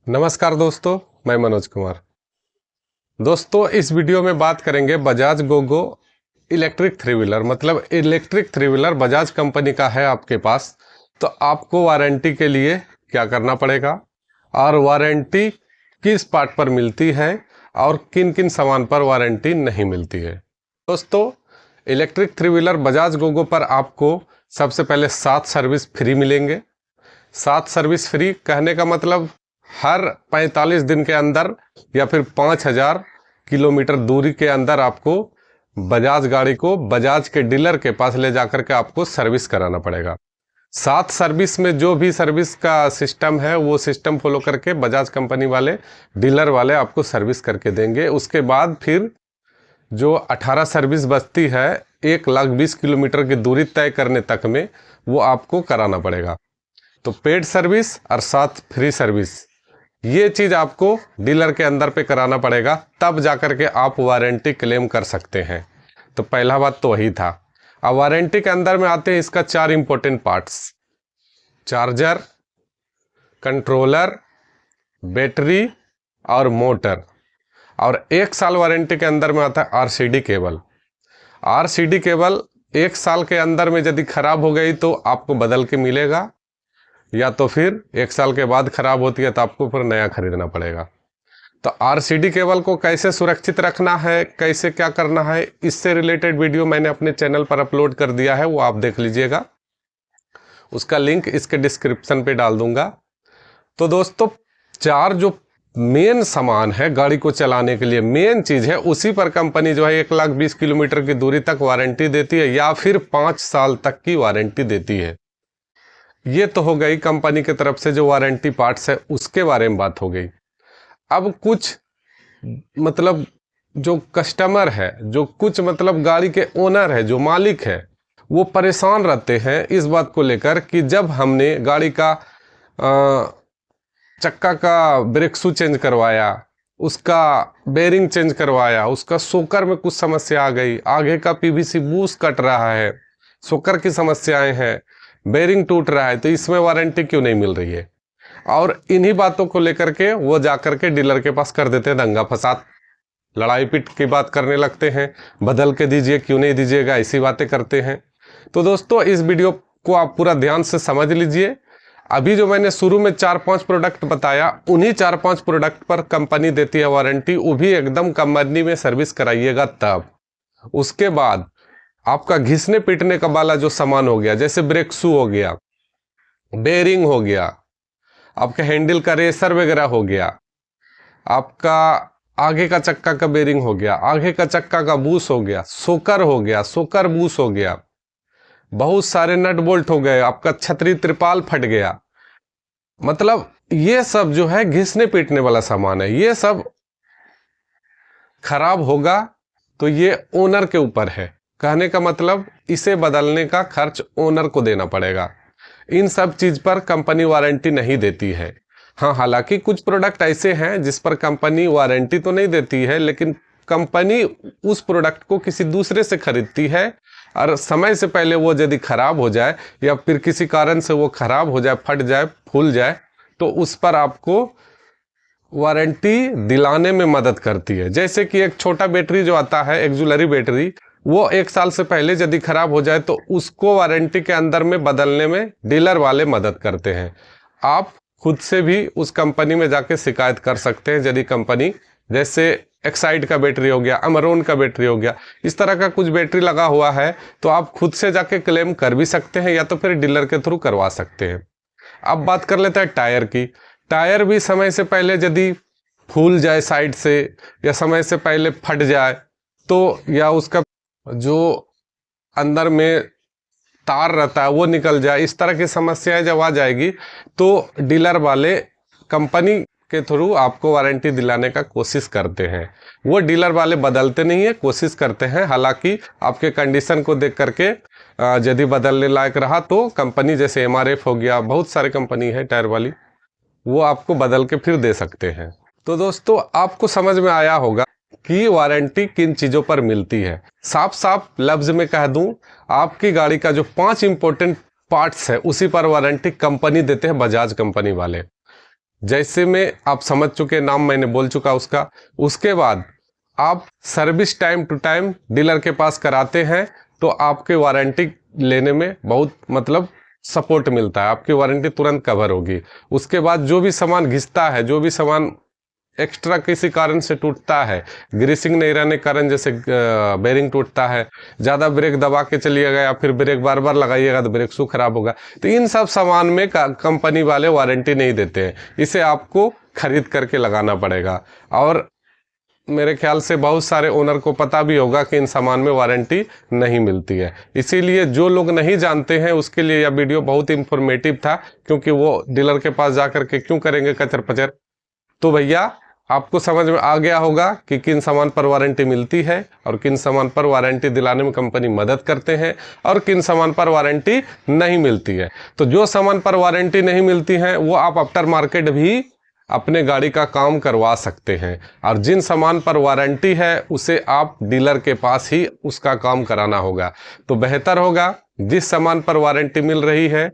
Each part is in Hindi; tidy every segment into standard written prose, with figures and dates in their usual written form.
नमस्कार दोस्तों, मैं मनोज कुमार। दोस्तों, इस वीडियो में बात करेंगे Bajaj GoGo electric three wheeler. मतलब electric three wheeler Bajaj company का है आपके पास, तो आपको वारंटी के लिए क्या करना पड़ेगा और वारंटी किस पार्ट पर मिलती है और किन किन सामान पर वारंटी नहीं मिलती है। दोस्तों, electric three wheeler Bajaj Gogo पर आपको सबसे पहले 7 सर्विस फ्री मिलेंगे। 7 सर्विस फ्री कहने का मतलब हर 45 दिन के अंदर या फिर 5000 किलोमीटर दूरी के अंदर आपको बजाज गाड़ी को बजाज के डीलर के पास ले जाकर के आपको सर्विस कराना पड़ेगा। 7 सर्विस में जो भी सर्विस का सिस्टम है वो सिस्टम फॉलो करके बजाज कंपनी वाले डीलर वाले आपको सर्विस करके देंगे। उसके बाद फिर जो 18 सर्विस बचती है 1,20,000 किलोमीटर की दूरी तय करने तक में, वो आपको कराना पड़ेगा। तो पेड सर्विस और साथ फ्री सर्विस, ये चीज़ आपको डीलर के अंदर पे कराना पड़ेगा, तब जाकर के आप वारंटी क्लेम कर सकते हैं। तो पहला बात तो वही था। अब वारंटी के अंदर में आते हैं इसका 4 important parts: charger, controller, battery और मोटर। और 1 साल वारंटी के अंदर में आता है आरसीडी केबल। आरसीडी केबल 1 साल के अंदर में यदि खराब हो गई तो आपको बदल के मिलेगा, या तो फिर 1 साल के बाद खराब होती है तो आपको फिर नया खरीदना पड़ेगा। तो आरसीडी केबल को कैसे सुरक्षित रखना है, कैसे क्या करना है, इससे रिलेटेड वीडियो मैंने अपने चैनल पर अपलोड कर दिया है, वो आप देख लीजिएगा। उसका लिंक इसके डिस्क्रिप्शन पे डाल दूंगा। तो दोस्तों, 4 जो मेन सामान है गाड़ी को चलाने के लिए, मेन चीज़ है, उसी पर कंपनी जो है 1,20,000 किलोमीटर की दूरी तक वारंटी देती है या फिर 5 साल तक की वारंटी देती है। ये तो हो गई कंपनी की तरफ से जो वारंटी पार्ट्स है उसके बारे में बात हो गई। अब कुछ मतलब जो कस्टमर है, जो कुछ मतलब गाड़ी के ओनर है, जो मालिक है, वो परेशान रहते हैं इस बात को लेकर कि जब हमने गाड़ी का चक्का का ब्रेक शू चेंज करवाया, उसका बेरिंग चेंज करवाया, उसका शॉकर में कुछ समस्या आ गई, आगे का पीवीसी बूस कट रहा है, शॉकर की समस्याएं हैं, बेरिंग टूट रहा है, तो इसमें वारंटी क्यों नहीं मिल रही है। और इन्हीं बातों को लेकर के वो जाकर के डीलर के पास कर देते हैं दंगा फसाद, लड़ाई पीट की बात करने लगते हैं, बदल के दीजिए, क्यों नहीं दीजिएगा, ऐसी बातें करते हैं। तो दोस्तों, इस वीडियो को आप पूरा ध्यान से समझ लीजिए। अभी जो मैंने शुरू में 4-5 प्रोडक्ट बताया, उन्हीं 4-5 प्रोडक्ट पर कंपनी देती है वारंटी, वो भी एकदम कंपनी में सर्विस कराइएगा तब। उसके बाद आपका घिसने पीटने का वाला जो सामान हो गया, जैसे ब्रेक शू हो गया, बेरिंग हो गया, आपका हैंडल का रेसर वगैरह हो गया, आपका आगे का चक्का का बेरिंग हो गया, आगे का चक्का का बूस हो गया, शॉकर हो गया, शॉकर बूस हो गया, बहुत सारे नट बोल्ट हो गए, आपका छतरी त्रिपाल फट गया, मतलब ये सब जो है घिसने पीटने वाला सामान है। ये सब खराब होगा तो ये ओनर के ऊपर है। कहने का मतलब इसे बदलने का खर्च ओनर को देना पड़ेगा। इन सब चीज पर कंपनी वारंटी नहीं देती है। हाँ, हालांकि कुछ प्रोडक्ट ऐसे हैं जिस पर कंपनी वारंटी तो नहीं देती है, लेकिन कंपनी उस प्रोडक्ट को किसी दूसरे से खरीदती है और समय से पहले वो यदि खराब हो जाए या फिर किसी कारण से वो खराब हो जाए, फट जाए, फूल जाए, तो उस पर आपको वारंटी दिलाने में मदद करती है। जैसे कि एक छोटा बैटरी जो आता है, एक्जुलरी बैटरी, वो 1 साल से पहले यदि खराब हो जाए तो उसको वारंटी के अंदर में बदलने में डीलर वाले मदद करते हैं। आप खुद से भी उस कंपनी में जाके शिकायत कर सकते हैं यदि कंपनी, जैसे एक्साइड का बैटरी हो गया, अमरोन का बैटरी हो गया, इस तरह का कुछ बैटरी लगा हुआ है तो आप खुद से जाके क्लेम कर भी सकते हैं या तो फिर डीलर के थ्रू करवा सकते हैं। अब बात कर लेते हैं टायर की। टायर भी समय से पहले यदि फूल जाए साइड से, या समय से पहले फट जाए, तो या उसका जो अंदर में तार रहता है वो निकल जाए, इस तरह की समस्याएं जब आ जाएगी तो डीलर वाले कंपनी के थ्रू आपको वारंटी दिलाने का कोशिश करते हैं। वो डीलर वाले बदलते नहीं है, कोशिश करते हैं। हालांकि आपके कंडीशन को देख करके यदि बदलने लायक रहा तो कंपनी, जैसे एमआरएफ हो गया, बहुत सारे कंपनी है टायर वाली, वो आपको बदल के फिर दे सकते हैं। तो दोस्तों, आपको समझ में आया होगा कि वारंटी किन चीज़ों पर मिलती है। साफ साफ लफ्ज में कह दूं, आपकी गाड़ी का जो 5 इंपॉर्टेंट पार्ट्स है उसी पर वारंटी कंपनी देते हैं, बजाज कंपनी वाले। जैसे में आप समझ चुके, नाम मैंने बोल चुका उसका। उसके बाद आप service time to time dealer के पास कराते हैं तो आपके वारंटी लेने में बहुत मतलब सपोर्ट मिलता है, आपकी वारंटी तुरंत कवर होगी। उसके बाद जो भी सामान घिसता है, जो भी सामान एक्स्ट्रा किसी कारण से टूटता है, ग्रीसिंग नहीं रहने के कारण, जैसे बेरिंग टूटता है, ज़्यादा ब्रेक दबा के चलिएगा या फिर ब्रेक बार बार लगाइएगा तो ब्रेक शू खराब होगा, तो इन सब सामान में कंपनी वाले वारंटी नहीं देते हैं। इसे आपको खरीद करके लगाना पड़ेगा। और मेरे ख्याल से बहुत सारे ओनर को पता भी होगा कि इन सामान में वारंटी नहीं मिलती है। इसीलिए जो लोग नहीं जानते हैं उसके लिए यह वीडियो बहुत इंफॉर्मेटिव था, क्योंकि वो डीलर के पास जा करके क्यों करेंगे कचर पचर। तो भैया आपको समझ में आ गया होगा कि किन सामान पर वारंटी मिलती है और किन सामान पर वारंटी दिलाने में कंपनी मदद करते हैं और किन सामान पर वारंटी नहीं मिलती है। तो जो सामान पर वारंटी नहीं मिलती है वो आप आफ्टर मार्केट भी अपने गाड़ी का काम करवा सकते हैं, और जिन सामान पर वारंटी है उसे आप डीलर के पास ही उसका काम कराना होगा। तो बेहतर होगा जिस सामान पर वारंटी मिल रही है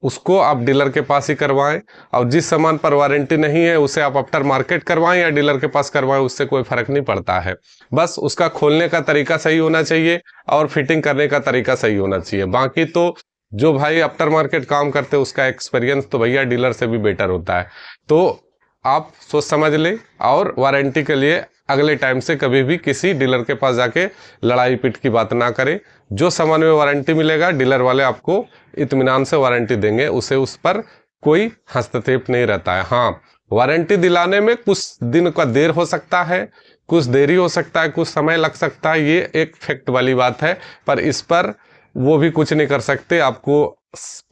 उसको आप डीलर के पास ही करवाएं, और जिस सामान पर वारंटी नहीं है उसे आप आफ्टर मार्केट करवाएं या डीलर के पास करवाएं, उससे कोई फर्क नहीं पड़ता है। बस उसका खोलने का तरीका सही होना चाहिए और फिटिंग करने का तरीका सही होना चाहिए। बाकी तो जो भाई आफ्टर मार्केट काम करते हैं उसका एक्सपीरियंस तो भैया डीलर से भी बेटर होता है। तो आप सोच समझ लें और वारंटी के लिए अगले टाइम से कभी भी किसी डीलर के पास जाके लड़ाई पीट की बात ना करें। जो सामान में वारंटी मिलेगा डीलर वाले आपको इत्मीनान से वारंटी देंगे, उसे उस पर कोई हस्तक्षेप नहीं रहता है। हाँ, वारंटी दिलाने में कुछ दिन का देर हो सकता है, कुछ देरी हो सकता है, कुछ समय लग सकता है, ये एक फैक्ट वाली बात है, पर इस पर वो भी कुछ नहीं कर सकते। आपको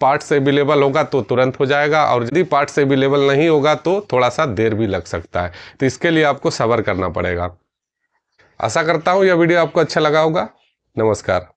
पार्ट्स अवेलेबल होगा तो तुरंत हो जाएगा, और यदि पार्ट्स अवेलेबल नहीं होगा तो थोड़ा सा देर भी लग सकता है। तो इसके लिए आपको सब्र करना पड़ेगा। आशा करता हूँ यह वीडियो आपको अच्छा लगा होगा। नमस्कार।